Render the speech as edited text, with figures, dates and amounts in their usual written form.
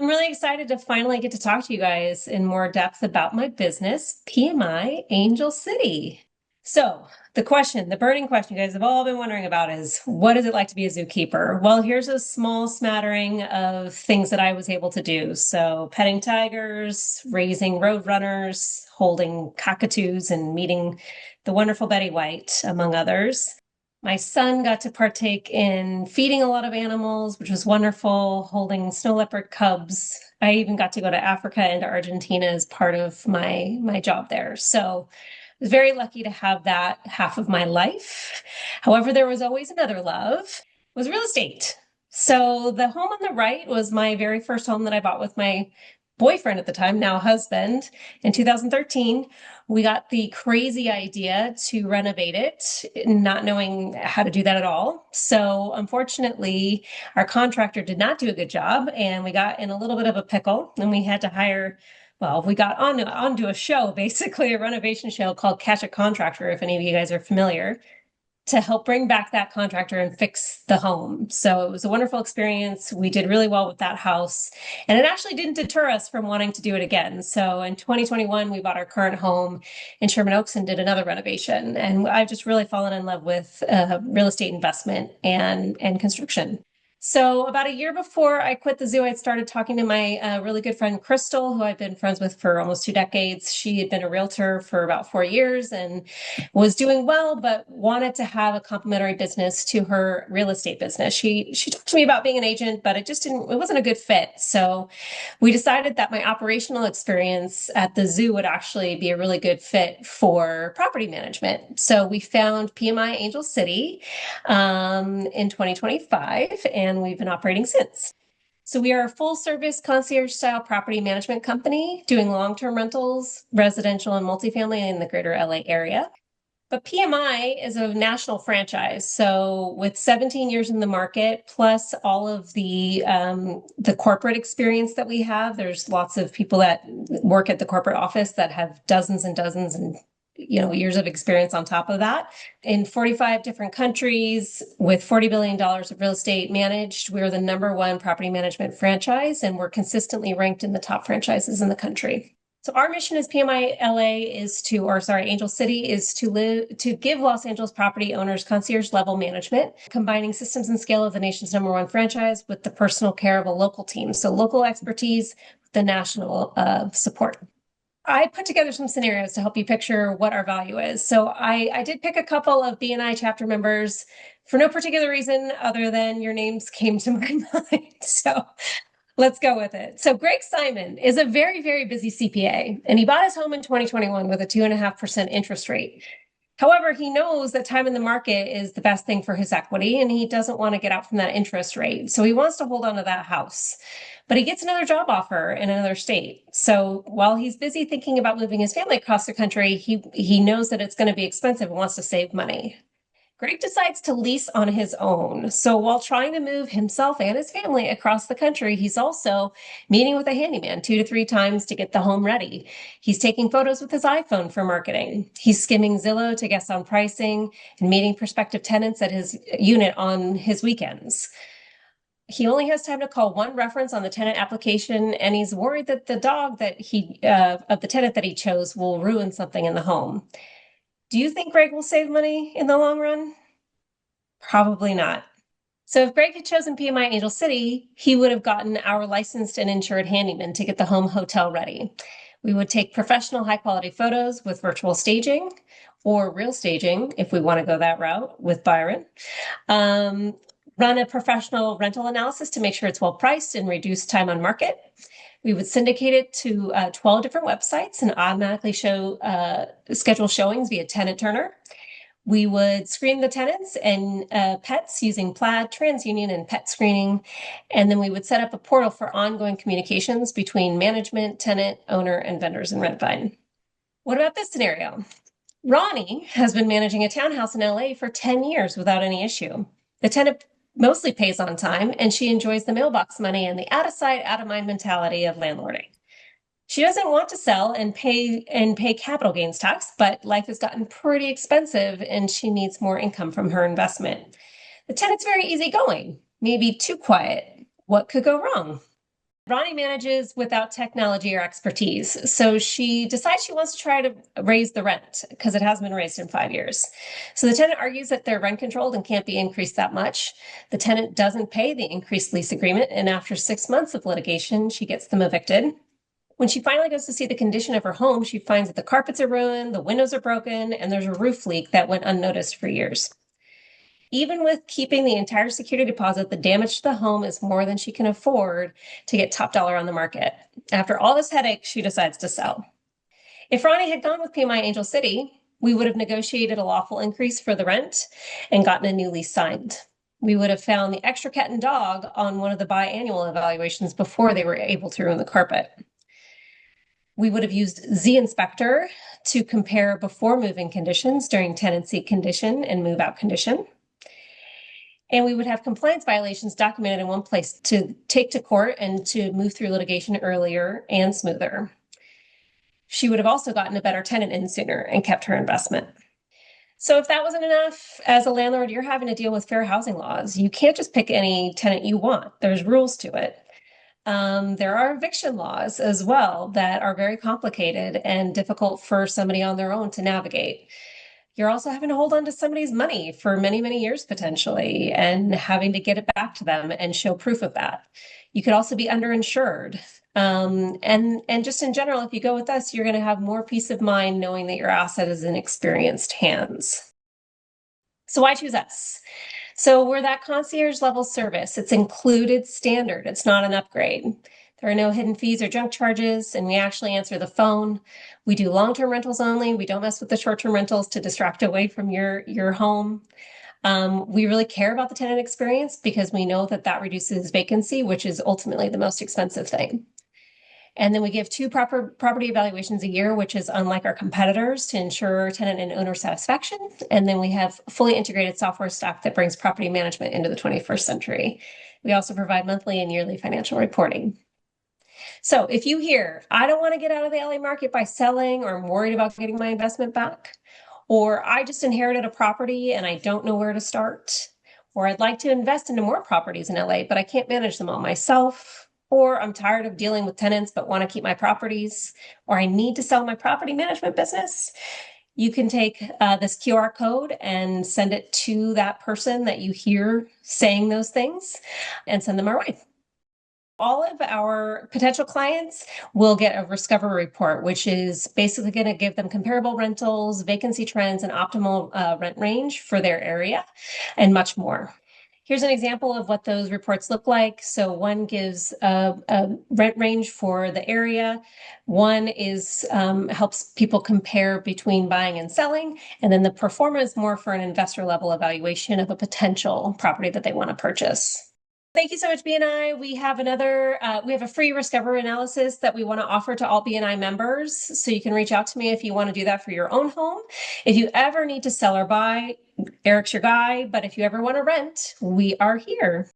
really excited to finally get to talk to you guys in more depth about my business, PMI Angel City. So, the burning question you guys have all been wondering about is what is it like to be a zookeeper? Well, here's a small smattering of things that I was able to do. So, petting tigers, raising roadrunners, holding cockatoos, and meeting the wonderful Betty White, among others. My son got to partake in feeding a lot of animals, which was wonderful, holding snow leopard cubs. I even got to go to Africa and to Argentina as part of my job there. So I was very lucky to have that half of my life. However, there was always another love, was real estate. So the home on the right was my very first home that I bought with my boyfriend at the time, now husband, in 2013. We got the crazy idea to renovate it, not knowing how to do that at all. So, unfortunately, our contractor did not do a good job, and we got in a little bit of a pickle, and we had to hire. Well, we got onto a show, basically a renovation show called Catch a Contractor, if any of you guys are familiar, to help bring back that contractor and fix the home. So it was a wonderful experience. We did really well with that house, and it actually didn't deter us from wanting to do it again. So in 2021, we bought our current home in Sherman Oaks and did another renovation. And I've just really fallen in love with real estate investment and construction. So about a year before I quit the zoo, I started talking to my really good friend Crystal, who I've been friends with for almost 2 decades. She had been a realtor for about 4 years and was doing well, but wanted to have a complementary business to her real estate business. She talked to me about being an agent, but it wasn't a good fit. So we decided that my operational experience at the zoo would actually be a really good fit for property management. So we found PMI Angel City in 2025, and we've been operating since. So we are a full service concierge style property management company doing long-term rentals, residential and multifamily in the greater LA area. But PMI is a national franchise. So with 17 years in the market, plus all of the corporate experience that we have, there's lots of people that work at the corporate office that have dozens and dozens and years of experience on top of that. In 45 different countries with $40 billion of real estate managed, we're the #1 property management franchise, and we're consistently ranked in the top franchises in the country. So our mission as PMI LA Angel City is to give Los Angeles property owners concierge level management, combining systems and scale of the nation's #1 franchise with the personal care of a local team. So local expertise with the national support. I put together some scenarios to help you picture what our value is. So I did pick a couple of BNI chapter members for no particular reason other than your names came to my mind. So let's go with it. So Greg Simon is a very, very busy CPA, and he bought his home in 2021 with a 2.5% interest rate. However, he knows that time in the market is the best thing for his equity, and he doesn't want to get out from that interest rate. So he wants to hold on to that house. But he gets another job offer in another state. So while he's busy thinking about moving his family across the country, he knows that it's going to be expensive and wants to save money. Greg decides to lease on his own. So while trying to move himself and his family across the country, he's also meeting with a handyman 2 to 3 times to get the home ready. He's taking photos with his iPhone for marketing. He's skimming Zillow to guess on pricing and meeting prospective tenants at his unit on his weekends. He only has time to call one reference on the tenant application, and he's worried that the dog of the tenant that he chose will ruin something in the home. Do you think Greg will save money in the long run? Probably not. So if Greg had chosen PMI Angel City, he would have gotten our licensed and insured handyman to get the home hotel ready. We would take professional high quality photos with virtual staging or real staging, if we want to go that route with Byron. Run a professional rental analysis to make sure it's well priced and reduce time on market. We would syndicate it to 12 different websites and automatically schedule showings via Tenant Turner. We would screen the tenants and pets using Plaid, TransUnion, and pet screening. And then we would set up a portal for ongoing communications between management, tenant, owner, and vendors in Redvine. What about this scenario? Ronnie has been managing a townhouse in LA for 10 years without any issue. The tenant mostly pays on time, and she enjoys the mailbox money and the out-of-sight, out-of-mind mentality of landlording. She doesn't want to sell and pay capital gains tax, but life has gotten pretty expensive and she needs more income from her investment. The tenant's very easygoing, maybe too quiet. What could go wrong? Ronnie manages without technology or expertise. So she decides she wants to try to raise the rent because it hasn't been raised in 5 years. So the tenant argues that they're rent controlled and can't be increased that much. The tenant doesn't pay the increased lease agreement. And after 6 months of litigation, she gets them evicted. When she finally goes to see the condition of her home, she finds that the carpets are ruined, the windows are broken, and there's a roof leak that went unnoticed for years. Even with keeping the entire security deposit, the damage to the home is more than she can afford to get top dollar on the market. After all this headache, she decides to sell. If Ronnie had gone with PMI Angel City, we would have negotiated a lawful increase for the rent and gotten a new lease signed. We would have found the extra cat and dog on one of the biannual evaluations before they were able to ruin the carpet. We would have used Z Inspector to compare before moving conditions during tenancy condition and move out condition. And we would have compliance violations documented in one place to take to court and to move through litigation earlier and smoother. She would have also gotten a better tenant in sooner and kept her investment. So if that wasn't enough, as a landlord, you're having to deal with fair housing laws. You can't just pick any tenant you want. There's rules to it. There are eviction laws as well that are very complicated and difficult for somebody on their own to navigate. You're also having to hold on to somebody's money for many, many years potentially, and having to get it back to them and show proof of that. You could also be underinsured. And just in general, if you go with us, you're going to have more peace of mind knowing that your asset is in experienced hands. So why choose us? So we're that concierge level service. It's included standard. It's not an upgrade. There are no hidden fees or junk charges, and we actually answer the phone. We do long-term rentals only. We don't mess with the short-term rentals to distract away from your home. We really care about the tenant experience because we know that that reduces vacancy, which is ultimately the most expensive thing. And then we give 2 property evaluations a year, which is unlike our competitors, to ensure tenant and owner satisfaction. And then we have fully integrated software stack that brings property management into the 21st century. We also provide monthly and yearly financial reporting. So if you hear, I don't want to get out of the LA market by selling, or I'm worried about getting my investment back, or I just inherited a property and I don't know where to start, or I'd like to invest into more properties in LA, but I can't manage them all myself, or I'm tired of dealing with tenants but want to keep my properties, or I need to sell my property management business, you can take this QR code and send it to that person that you hear saying those things and send them our way. All of our potential clients will get a Discover report, which is basically going to give them comparable rentals, vacancy trends, and optimal rent range for their area, and much more. Here's an example of what those reports look like. So one gives a rent range for the area. One is helps people compare between buying and selling. And then the pro forma is more for an investor level evaluation of a potential property that they want to purchase. Thank you so much, BNI. We have a free Discover analysis that we want to offer to all BNI members. So you can reach out to me if you want to do that for your own home. If you ever need to sell or buy, Eric's your guy. But if you ever want to rent, we are here.